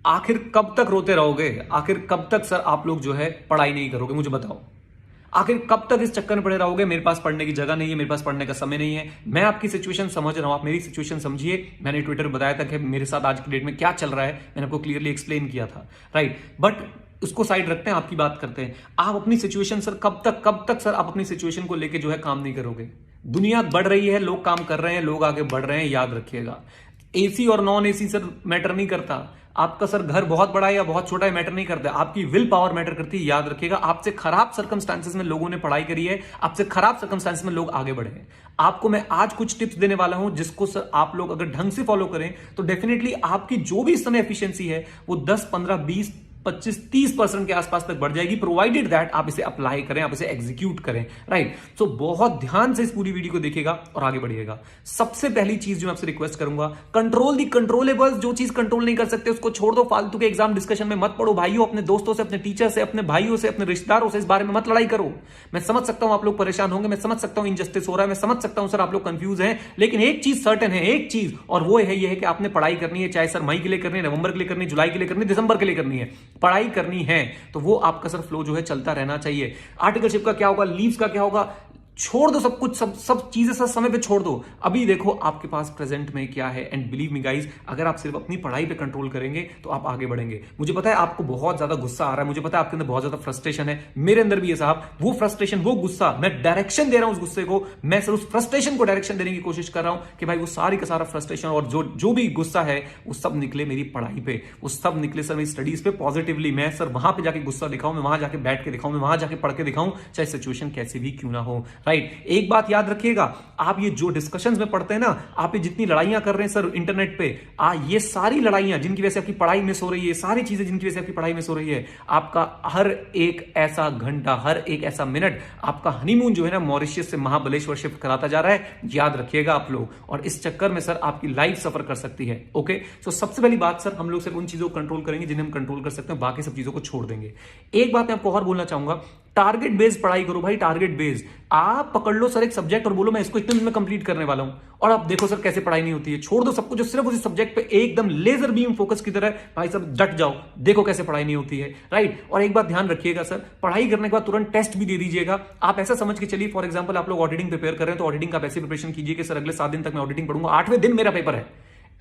आखिर कब तक रोते रहोगे? आखिर कब तक सर आप लोग जो है पढ़ाई नहीं करोगे? मुझे बताओ, आखिर कब तक इस चक्कर में पड़े रहोगे? मेरे पास पढ़ने की जगह नहीं है, मेरे पास पढ़ने का समय नहीं है। मैं आपकी सिचुएशन समझ रहा हूं, आप मेरी सिचुएशन समझिए। मैंने ट्विटर पर बताया था कि मेरे साथ आज की डेट में क्या चल रहा है, मैंने आपको क्लियरली एक्सप्लेन किया था, राइट। बट उसको साइड रखते हैं, आपकी बात करते हैं। आप अपनी सिचुएशन सर कब तक सर आप अपनी सिचुएशन को लेके जो है काम नहीं करोगे? दुनिया बढ़ रही है, लोग काम कर रहे हैं, लोग आगे बढ़ रहे हैं, याद रखिएगा। एसी और नॉन एसी सर मैटर नहीं करता। आपका सर घर बहुत बड़ा है या बहुत छोटा है मैटर नहीं करता, आपकी विल पावर मैटर करती है। याद रखिएगा, आपसे खराब सर्कमस्टांसेस में लोगों ने पढ़ाई करी है, आपसे खराब सर्कमस्टांसेस में लोग आगे बढ़े हैं। आपको मैं आज कुछ टिप्स देने वाला हूं जिसको सर आप लोग अगर ढंग से फॉलो करें तो डेफिनेटली आपकी जो भी इस समय एफिशिएंसी है वो 10, 15, 20, 25-30% के आसपास तक बढ़ जाएगी, प्रोवाइडेड दैट आप इसे अप्लाई करें, आप इसे एग्जीक्यूट करें, राइट। सो बहुत ध्यान से इस पूरी वीडियो को देखिएगा और आगे बढ़िएगा। सबसे पहली चीज जो मैं आपसे रिक्वेस्ट करूंगा, कंट्रोल दी कंट्रोलेबल्स। जो चीज कंट्रोल नहीं कर सकते उसको छोड़ दो, फालतू के एग्जाम डिस्कशन में मत पढ़ो भाइयों। अपने दोस्तों से, अपने टीचर से, अपने भाइयों से, अपने रिश्तेदारों से इस बारे में मत लड़ाई करो। मैं समझ सकता हूं आप लोग परेशान होंगे, मैं समझ सकता हूं इनजस्टिस हो रहा है, मैं समझ सकता हूं सर आप लोग कंफ्यूज हैं, लेकिन एक चीज सर्टेन है, एक चीज, और वो है ये है कि आपने पढ़ाई करनी है, चाहे सर मई के लिए करनी है, नवंबर के लिए करनी है, जुलाई के लिए करनी है, दिसंबर के लिए करनी है, पढ़ाई करनी है। तो वो आपका सर फ्लो जो है चलता रहना चाहिए। आर्टिकलशिप का क्या होगा, लीव्स का क्या होगा, छोड़ दो सब कुछ, सब चीजें सर समय पे छोड़ दो। अभी देखो आपके पास प्रेजेंट में क्या है, एंड बिलीव मी गाइस, अगर आप सिर्फ अपनी पढ़ाई पे कंट्रोल करेंगे तो आप आगे बढ़ेंगे। मुझे पता है आपको बहुत ज्यादा गुस्सा आ रहा है, मुझे पता है आपके अंदर बहुत ज्यादा फ्रस्ट्रेशन है, मेरे अंदर भी है साहब। वो फ्रस्ट्रेशन, वो गुस्सा, मैं डायरेक्शन दे रहा हूं उस गुस्से को, मैं सर उस फ्रस्ट्रेशन को डायरेक्शन देने की कोशिश कर रहा हूं कि भाई वो सारी का सारा फ्रस्ट्रेशन और जो भी गुस्सा है वो सब निकले मेरी पढ़ाई पे, वो सब निकले सर मेरी स्टडीज पे पॉजिटिवली। मैं सर वहां पे जाके गुस्सा दिखाऊं, मैं वहां जाके बैठ के दिखाऊं, मैं वहां जाके पढ़ के दिखाऊं, चाहे सिचुएशन कैसी भी क्यों ना हो, राइट। एक बात याद रखिएगा, आप ये जो डिस्कशंस में पढ़ते हैं ना, आप ये जितनी लड़ाइयां कर रहे हैं सर इंटरनेट पे, ये सारी लड़ाइयां जिनकी वजह से आपकी पढ़ाई मिस हो रही है, सारी चीजें जिनकी वजह से आपकी पढ़ाई मिस हो रही है, आपका हर एक ऐसा घंटा, हर एक ऐसा मिनट आपका हनीमून जो है ना मॉरिशस से महाबलेश्वर शिफ्ट कराता जा रहा है। याद रखिएगा आप लोग, और इस चक्कर में सर आपकी लाइफ सफर कर सकती है। ओके, सो सबसे पहली बात सर, हम लोग सिर्फ उन चीजों को कंट्रोल करेंगे जिन्हें हम कंट्रोल कर सकते हैं, बाकी सब चीजों को छोड़ देंगे। एक बात मैं आपको और बोलना चाहूंगा, टारगेट बेस्ड पढ़ाई करो भाई, टारगेट बेस्ड। आप पकड़ लो सर एक सब्जेक्ट और बोलो मैं इसको इतने दिन में कंप्लीट करने वाला हूं, और आप देखो सर कैसे पढ़ाई नहीं होती है। छोड़ दो सब कुछ, सिर्फ उसी सब्जेक्ट पे एकदम लेजर बीम फोकस की तरह भाई सब डट जाओ, देखो कैसे पढ़ाई नहीं होती है, राइट। और एक बात ध्यान रखिएगा सर, पढ़ाई करने के बाद तुरंत टेस्ट भी दे दीजिएगा। आप ऐसा समझ के चलिए, फॉर एग्जांपल आप लोग ऑडिटिंग प्रिपेयर कर रहे हैं तो ऑडिटिंग का ऐसे प्रिपरेशन कीजिए कि सर अगले 7 दिन तक मैं ऑडिटिंग पढ़ूंगा, 8वें दिन मेरा पेपर है।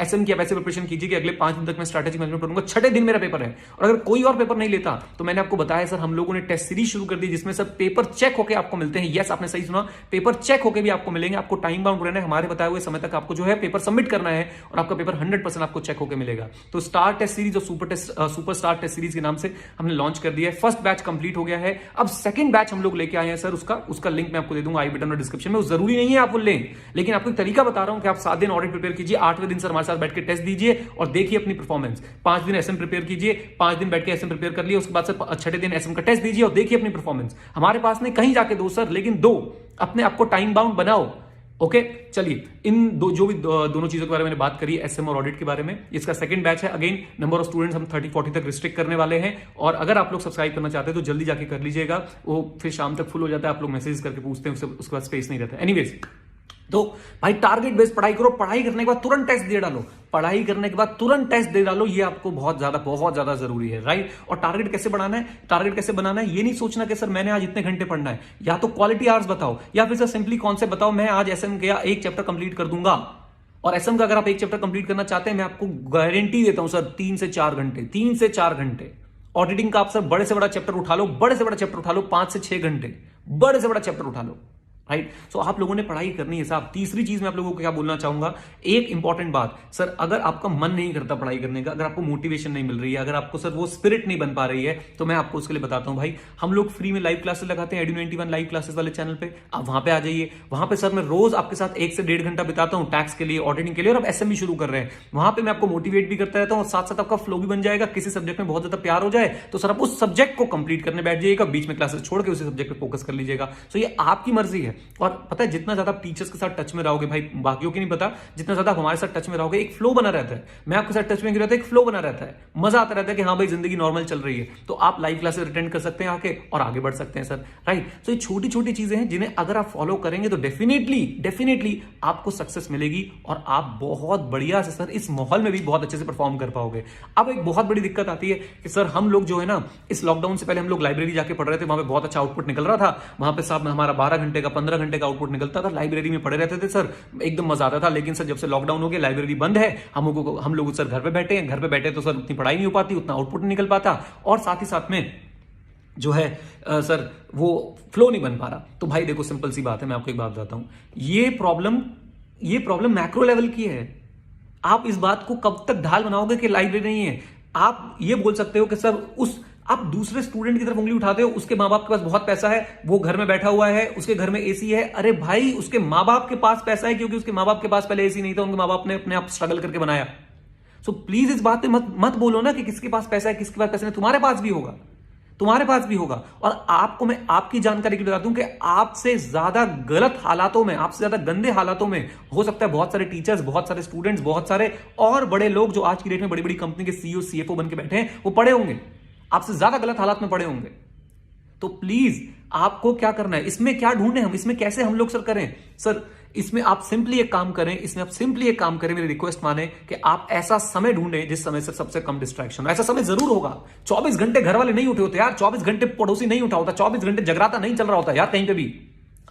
एसएम की आप ऐसे प्रिपरेशन कीजिए कि अगले 5 दिन तक मैं स्ट्रैटेजी मैनेजमेंट पढ़ूंगा, 6ठे दिन मेरा पेपर है। और अगर कोई और पेपर नहीं लेता तो मैंने आपको बताया सर, हम लोगों ने टेस्ट सीरीज शुरू कर दी जिसमें सर पेपर चेक होकर आपको मिलते हैं। यस, आपने सही सुना, पेपर चेक होकर भी आपको मिलेंगे। आपको टाइम बाउंड रहना है, हमारे बताए हुए समय तक आपको जो है पेपर सबमिट करना है और आपका पेपर 100% आपको चेक होकर मिलेगा। तो स्टार टेस्ट सीरीज और सुपर स्टार टेस्ट सीरीज के नाम से हमने लॉन्च कर दिया है। फर्स्ट बैच कंप्लीट हो गया है, अब सेकंड बैच हम लोग लेके आए हैं सर। उसका लिंक मैं आपको दे दूंगा आई बटन और डिस्क्रिप्शन में। जरूरी नहीं है आप वो लें, लेकिन आपको एक तरीका बता रहा हूं कि आप 7 दिन ऑडिट प्रिपेयर कीजिए, 8वें दिन सर हमारे साथ बैठ के टेस्ट दीजिए और देखिए अपनी परफॉर्मेंस। 5 दिन एसएम प्रिपेयर कीजिए, 5 दिन बैठ के एसएम प्रिपेयर कर लिए, उसके बाद सर 6ठे दिन एसएम का टेस्ट दीजिए और देखिए अपनी परफॉर्मेंस। हमारे पास नहीं, कहीं जाके दो सर, लेकिन दो, अपने आपको टाइम बाउंड बनाओ। ओके, चलिए इन दोनों चीजों के बारे में मैंने बात करी, एसएम और ऑडिट के बारे में। इसका सेकंड बैच है, अगेन नंबर ऑफ स्टूडेंट्स हम 30-40 तक रिस्ट्रिक्ट करने वाले हैं। और अगर आप लोग सब्सक्राइब करना चाहते हैं तो जल्दी जाके कर लीजिएगा, वो फिर शाम तक फुल हो जाता है, आप लोग मैसेज करके पूछते हैं, उसके बाद स्पेस नहीं रहता। एनीवेज, तो भाई टारगेट बेस्ड पढ़ाई करो, पढ़ाई करने के बाद तुरंत टेस्ट दे डालो, पढ़ाई करने के बाद तुरंत टेस्ट दे डालो, ये आपको बहुत ज्यादा जरूरी है, राइट। और टारगेट कैसे बढ़ाना है, टारगेट कैसे बनाना है, ये नहीं सोचना कि सर मैंने आज इतने घंटे पढ़ना है, या तो क्वालिटी आवर्स बताओ या फिर सर सिंपली कॉन्सेप्ट बताओ, मैं आज एसएम का एक चैप्टर कंप्लीट कर दूंगा। और एसएम का अगर आप एक चैप्टर कंप्लीट करना चाहते हैं, मैं आपको गारंटी देता हूं सर 3 से 4 घंटे, 3 से 4 घंटे। ऑडिटिंग का आप सर बड़े से बड़ा चैप्टर उठा लो, बड़े से बड़ा चैप्टर उठा लो, 5 से 6 घंटे, बड़े से बड़ा चैप्टर उठा लो, राइट। सो आप लोगों ने पढ़ाई करनी है साहब। तीसरी चीज मैं आप लोगों को क्या बोलना चाहूंगा, एक इंपॉर्टेंट बात सर, अगर आपका मन नहीं करता पढ़ाई करने का, अगर आपको मोटिवेशन नहीं मिल रही है, अगर आपको सर वो स्पिरिट नहीं बन पा रही है, तो मैं आपको उसके लिए बताता हूं भाई, हम लोग फ्री में लाइव क्लासेस लगाते हैं Edu91 लाइव क्लासेस वाले चैनल पे। आप वहां पे आ जाइए, वहां पे सर मैं रोज आपके साथ 1 से 1.5 घंटा बिताता हूं टैक्स के लिए, ऑडिटिंग के लिए, और अब एसएम भी शुरू कर रहे हैं। वहां पे मैं आपको मोटिवेट भी करता रहता हूं और साथ साथ आपका फ्लो भी बन जाएगा। किसी सब्जेक्ट में बहुत ज्यादा प्यार हो जाए तो सर आप उस सब्जेक्ट को कंप्लीट करने बैठ जाइएगा, बीच में क्लासेस छोड़ के उसी सब्जेक्ट पे फोकस कर लीजिएगा। सो ये आपकी मर्जी है, और पता है जितना ज्यादा टीचर्स के साथ टच में रहोगे भाई, बाकियों की नहीं पता, जितना ज्यादा हमारे साथ टच में रहोगे एक फ्लो बना रहता है। मैं आपके साथ टच में रहता है, एक फ्लो बना रहता है, मजा आता रहता है कि हाँ भाई जिंदगी नॉर्मल चल रही है। तो आप लाइव क्लासेस अटेंड कर सकते हैं आके और आगे बढ़ सकते हैं सर, राइट। तो ये छोटी छोटी चीजें हैं जिन्हें अगर आप फॉलो करेंगे तो डेफिनेटली आपको सक्सेस मिलेगी और आप बहुत बढ़िया से सर इस माहौल में भी बहुत अच्छे से परफॉर्म कर पाओगे। अब एक बहुत बड़ी दिक्कत आती है कि सर हम लोग जो है ना, इस लॉकडाउन से पहले हम लोग लाइब्रेरी जाके पढ़ रहे थे, वहां पे बहुत अच्छा आउटपुट निकल रहा था, वहां पे साहब हमारा 12 घंटे का 15 घंटे का आउटपुट निकलता था, लाइब्रेरी में पढ़े रहते थे सर, एकदम मजा आता था। लेकिन सर जब से लॉकडाउन हो गया, लाइब्रेरी बंद है, हम लोग सर घर पे बैठे हैं, घर पे बैठे तो सर उतनी पढ़ाई नहीं हो पाती, उतना आउटपुट नहीं निकल पाता, और साथ ही साथ में जो है सर वो फ्लो नहीं बन पा रहा। तो भाई देखो सिंपल सी बात है, मैं आपको एक बात बताता हूं, ये प्रॉब्लम मैक्रो लेवल की है। आप इस बात को कब तक ढाल बनाओगे कि लाइब्रेरी नहीं है? आप ये बोल सकते हो कि सर आप दूसरे स्टूडेंट की तरफ उंगली उठाते हो, उसके माँ बाप के पास बहुत पैसा है, वो घर में बैठा हुआ है, उसके घर में एसी है। अरे भाई उसके माँ बाप के पास पैसा है क्योंकि उसके माँ बाप के पास पहले एसी नहीं था, उनके माँ बाप ने अपने आप स्ट्रगल करके बनाया। सो प्लीज इस बात में मत बोलो ना कि किसके पास पैसा है किसके पास पैसा नहीं, तुम्हारे पास भी होगा, तुम्हारे पास भी होगा। और आपको मैं आपकी जानकारी के लिए बताता हूं कि आपसे ज्यादा गलत हालातों में, आपसे ज्यादा गंदे हालातों में हो सकता है बहुत सारे टीचर्स, बहुत सारे स्टूडेंट्स, बहुत सारे और बड़े लोग जो आज की डेट में बड़ी बड़ी कंपनी के सीईओ सीएफओ बन के बैठे हैं, वो पढ़े होंगे, आपसे ज्यादा गलत हालात में पड़े होंगे। तो प्लीज आपको क्या करना है, इसमें क्या ढूंढे हम, इसमें कैसे हम लोग सर करें? सर इसमें आप सिंपली एक काम करें, मेरी रिक्वेस्ट माने कि आप ऐसा समय ढूंढें जिस समय से सबसे कम डिस्ट्रैक्शन हो। ऐसा समय जरूर होगा, 24 घंटे घर वाले नहीं उठे होते यार, 24 घंटे पड़ोसी नहीं उठा होता, 24 घंटे जगराता नहीं चल रहा होता यार कहीं पे भी।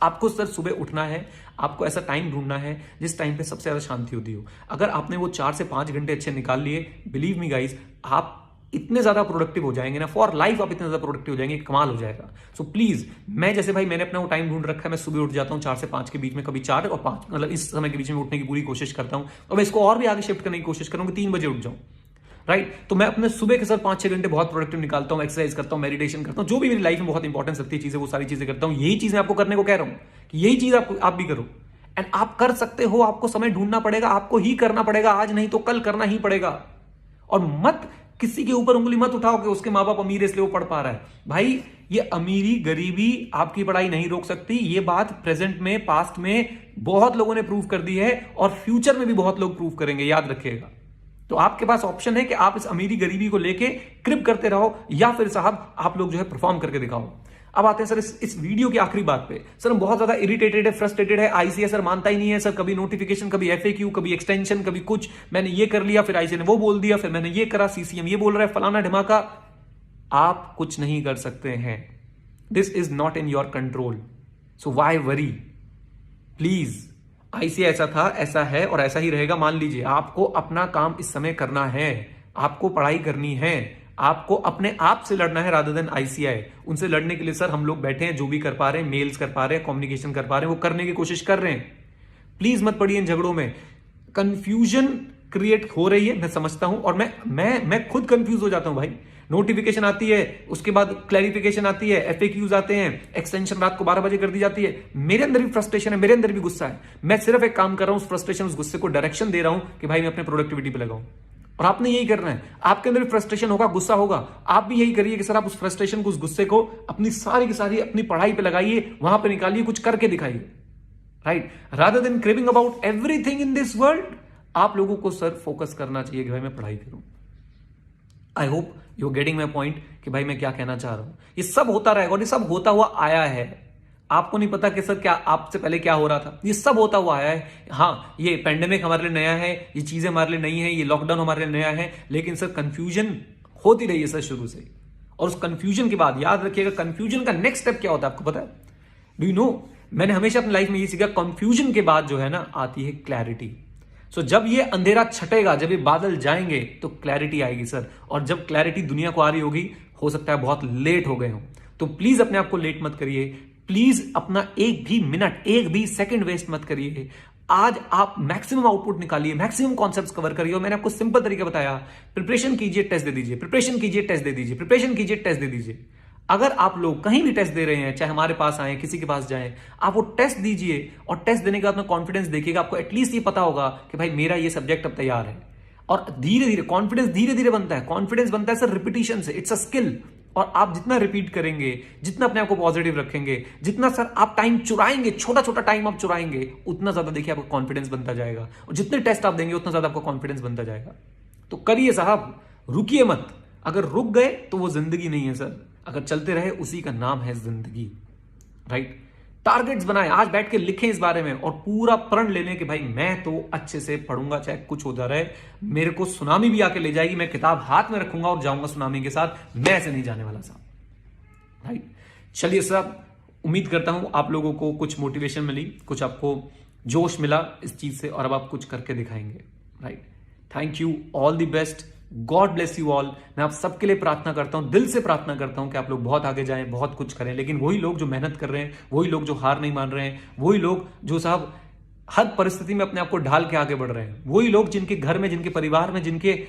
आपको सर सुबह उठना है, आपको ऐसा टाइम ढूंढना है जिस टाइम पे सबसे ज्यादा शांति होती हो। अगर आपने वो 4 से 5 घंटे अच्छे निकाल लिए, बिलीव मी गाइस, आप इतने ज्यादा प्रोडक्टिव हो जाएंगे ना, फॉर लाइफ आप इतने ज्यादा प्रोडक्टिव हो जाएंगे, कमाल हो जाएगा। सो प्लीज, मैं जैसे भाई मैंने अपना वो टाइम ढूंढ रखा है, मैं सुबह उठ जाता हूँ 4 से 5 के बीच में, कभी 4 और 5, मतलब इस समय के बीच में उठने की पूरी कोशिश करता हूँ, और मैं इसको और भी आगे शिफ्ट करने की कोशिश करूंगा, 3 बजे उठ जाऊं, राइट। तो मैं अपने सुबह के सर 5-6 घंटे बहुत प्रोडक्टिव निकालता हूँ, एक्सरसाइज करता हूँ, मेडिटेशन करता हूँ, जो भी मेरी लाइफ में बहुत इंपॉर्टेंस रखती है चीजें, वो सारी चीजें करता हूँ। यही चीज मैं आपको करने को कह रहा हूँ कि यही चीज आप भी करो, एंड आप कर सकते हो। आपको समय ढूंढना पड़ेगा, आपको ही करना पड़ेगा, आज नहीं तो कल करना ही पड़ेगा। और मत किसी के ऊपर उंगली मत उठाओ कि उसके माँ बाप अमीर है इसलिए वो पढ़ पा रहा है। भाई ये अमीरी गरीबी आपकी पढ़ाई नहीं रोक सकती, ये बात प्रेजेंट में, पास्ट में बहुत लोगों ने प्रूव कर दी है, और फ्यूचर में भी बहुत लोग प्रूव करेंगे, याद रखिएगा। तो आपके पास ऑप्शन है कि आप इस अमीरी गरीबी को लेके क्रिप करते रहो, या फिर साहब आप लोग जो है परफॉर्म करके दिखाओ। अब आते हैं सर इस वीडियो की आखिरी बात पे। सर हम बहुत ज्यादा इरिटेटेड है, फ्रस्ट्रेटेड है, आईसीए सर मानता ही नहीं है सर, कभी नोटिफिकेशन, कभी एफएक्यू, कभी एक्सटेंशन, कभी कुछ, मैंने ये कर लिया फिर आईसीए ने वो बोल दिया, फिर मैंने ये करा, सीसीएम ये बोल रहा है, फलाना ढिमाका। आप कुछ नहीं कर सकते हैं, this is not in your control, so why worry? Please, ICA ऐसा था, ऐसा है और ऐसा ही रहेगा, मान लीजिए। आपको अपना काम इस समय करना है, आपको पढ़ाई करनी है, आपको अपने आप से लड़ना है रादर देन आईसीआई। उनसे लड़ने के लिए सर हम लोग बैठे हैं, जो भी कर पा रहे हैं, मेल्स कर पा रहे हैं, कम्युनिकेशन कर पा रहे हैं, वो करने की कोशिश कर रहे हैं। प्लीज मत पड़िए इन झगड़ों में, कंफ्यूजन क्रिएट हो रही है, मैं समझता हूं, और मैं खुद कंफ्यूज हो जाता हूं भाई। नोटिफिकेशन आती है, उसके बाद क्लैरिफिकेशन आती है, एफएक्यूज आते हैं, एक्सटेंशन रात को 12 बजे कर दी जाती है। मेरे अंदर भी फ्रस्ट्रेशन है, मेरे अंदर भी गुस्सा है। मैं सिर्फ एक काम कर रहा हूं, उस फ्रस्ट्रेशन, उस गुस्से को डायरेक्शन दे रहा हूं कि भाई मैं अपने प्रोडक्टिविटी पे लगाऊं, और आपने यही करना है। आपके अंदर भी फ्रस्ट्रेशन होगा, गुस्सा होगा, आप भी यही करिए कि सर आप उस फ्रस्ट्रेशन को, उस गुस्से को अपनी सारी की सारी अपनी पढ़ाई पे लगाइए, वहां पे निकालिए, कुछ करके दिखाइए, right. Rather than craving about everything in this world, आप लोगों को सर फोकस करना चाहिए कि भाई मैं पढ़ाई करूं। I hope you getting my point कि भाई मैं क्या कहना चाह रहा हूं। ये सब होता रहेगा और ये सब होता हुआ आया है। आपको नहीं पता कि सर क्या आपसे पहले क्या हो रहा था, ये सब होता हुआ आया है। हाँ, ये पेंडेमिक हमारे लिए नया है, ये चीजें हमारे लिए नई है, ये लॉकडाउन हमारे लिए नया है, लेकिन सर कंफ्यूजन होती रही है सर शुरू से। और उस कंफ्यूजन के बाद याद रखिएगा, कंफ्यूजन का नेक्स्ट स्टेप क्या होता है आपको पता है? डू यू नो, मैंने हमेशा अपनी लाइफ में ये सीखा, कंफ्यूजन के बाद जो है ना आती है क्लैरिटी। सो जब ये अंधेरा छटेगा, जब ये बादल जाएंगे, तो क्लैरिटी आएगी सर। और जब क्लैरिटी दुनिया को आ रही होगी, हो सकता है बहुत लेट हो गए हो। तो प्लीज अपने आप को लेट मत करिए, प्लीज अपना एक भी मिनट, एक भी सेकंड वेस्ट मत करिए। आज आप मैक्सिमम आउटपुट निकालिए, मैक्सिमम कॉन्सेप्ट्स कवर करिए। और मैंने आपको सिंपल तरीका बताया, प्रिपरेशन कीजिए, टेस्ट दे दीजिए, प्रिपरेशन कीजिए, टेस्ट दे दीजिए, प्रिपरेशन कीजिए, टेस्ट दे दीजिए। अगर आप लोग कहीं भी टेस्ट दे रहे हैं, चाहे हमारे पास आए, किसी के पास जाएं, आप वो टेस्ट दीजिए, और टेस्ट देने के बाद में कॉन्फिडेंस देखिएगा, आपको एटलीस्ट ये पता होगा कि भाई मेरा ये सब्जेक्ट अब तैयार है। और धीरे धीरे कॉन्फिडेंस धीरे धीरे बनता है, कॉन्फिडेंस बनता है सर रिपीटिशन से, इट्स अ स्किल। और आप जितना रिपीट करेंगे, जितना अपने आप को पॉजिटिव रखेंगे, जितना सर आप टाइम चुराएंगे, छोटा छोटा टाइम आप चुराएंगे, उतना ज्यादा देखिए आपका कॉन्फिडेंस बनता जाएगा। और जितने टेस्ट आप देंगे उतना ज्यादा आपका कॉन्फिडेंस बनता जाएगा। तो करिए साहब, रुकिए मत। अगर रुक गए तो वो जिंदगी नहीं है सर, अगर चलते रहे उसी का नाम है जिंदगी। राइट? टारगेट्स बनाएं, आज बैठ के लिखें इस बारे में और पूरा प्रण ले लें कि भाई मैं तो अच्छे से पढ़ूंगा, चाहे कुछ होता रहे, मेरे को सुनामी भी आके ले जाएगी, मैं किताब हाथ में रखूंगा और जाऊंगा सुनामी के साथ, मैं ऐसे नहीं जाने वाला साहब। राइट? चलिए साहब, उम्मीद करता हूं आप लोगों को कुछ मोटिवेशन मिली, कुछ आपको जोश मिला इस चीज से, और अब आप कुछ करके दिखाएंगे। Right? Thank you, all the best, God bless you all. मैं आप सबके लिए प्रार्थना करता हूं, दिल से प्रार्थना करता हूं कि आप लोग बहुत आगे जाएं, बहुत कुछ करें। लेकिन वही लोग जो मेहनत कर रहे हैं, वही लोग जो हार नहीं मान रहे हैं, वही लोग जो साहब हर परिस्थिति में अपने आप को ढाल के आगे बढ़ रहे हैं, वही लोग जिनके घर में, जिनके परिवार में, जिनके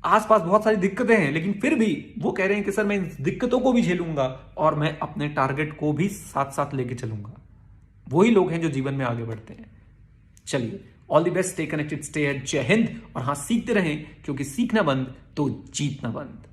आसपास बहुत सारी दिक्कतें हैं, लेकिन फिर भी वो कह रहे हैं कि सर मैं इन दिक्कतों को भी झेलूंगा और मैं अपने टारगेट को भी साथ साथ लेके चलूंगा। वही लोग हैं जो जीवन में आगे बढ़ते हैं। चलिए, all the best, stay connected, stay, जय हिंद। और हाँ, सीखते रहें, क्योंकि सीखना बंद तो जीतना बंद।